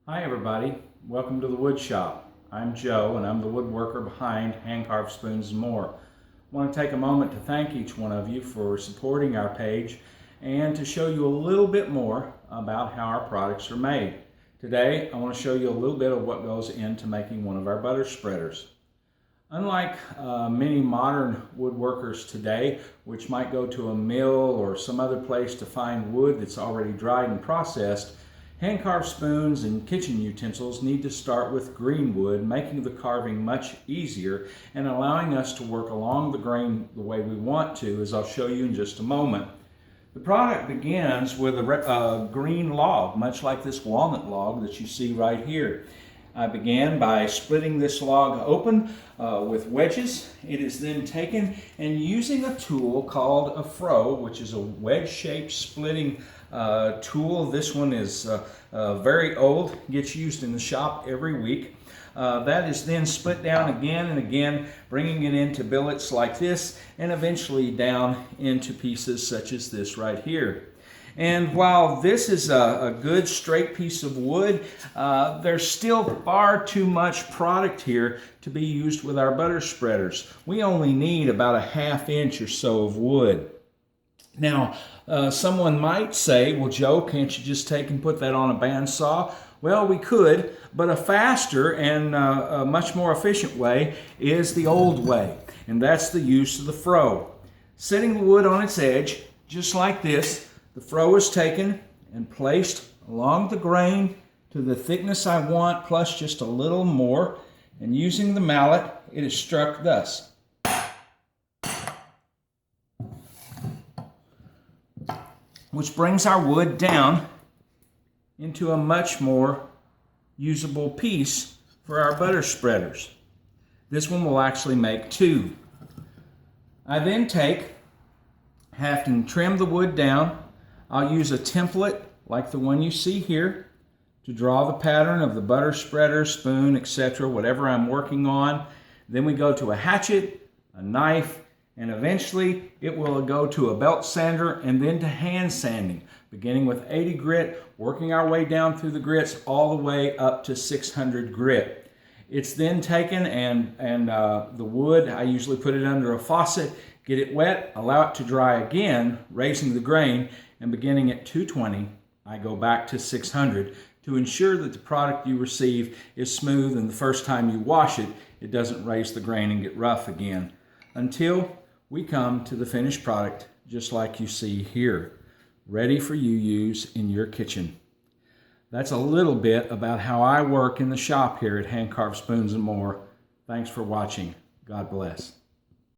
Hi everybody, welcome to the wood shop. I'm Joe and I'm the woodworker behind Hand-Carved Spoons and More. I want to take a moment to thank each one of you for supporting our page and to show you a little bit more about how our products are made. Today I want to show you a little bit of what goes into making one of our butter spreaders. Unlike many modern woodworkers today, which might go to a mill or some other place to find wood that's already dried and processed, hand-carved spoons and kitchen utensils need to start with green wood, making the carving much easier and allowing us to work along the grain the way we want to, as I'll show you in just a moment. The product begins with a green log, much like this walnut log that you see right here. I began by splitting this log open with wedges. It is then taken and using a tool called a Froe, which is a wedge-shaped splitting tool. This one is very old, gets used in the shop every week. That is then split down again and again, bringing it into billets like this and eventually down into pieces such as this right here. And while this is a good straight piece of wood, there's still far too much product here to be used with our butter spreaders. We only need about a ½ inch or so of wood. Now, someone might say, well, Joe, can't you just take and put that on a bandsaw? Well, we could, but a faster and a much more efficient way is the old way, and that's the use of the Froe. Setting the wood on its edge, just like this, the Froe is taken and placed along the grain to the thickness I want, plus just a little more, and using the mallet, it is struck thus. Which brings our wood down into a much more usable piece for our butter spreaders. This one will actually make two. I then having trimmed the wood down, I'll use a template like the one you see here to draw the pattern of the butter spreader, spoon, etc., whatever I'm working on. Then we go to a hatchet, a knife, and eventually it will go to a belt sander and then to hand sanding, beginning with 80 grit, working our way down through the grits all the way up to 600 grit. It's then taken and the wood, I usually put it under a faucet, get it wet, allow it to dry again, raising the grain, and beginning at 220, I go back to 600 to ensure that the product you receive is smooth and the first time you wash it, it doesn't raise the grain and get rough again. Until we come to the finished product, just like you see here, ready for you use in your kitchen. That's a little bit about how I work in the shop here at Hand-Carved Spoons and More. Thanks for watching. God bless.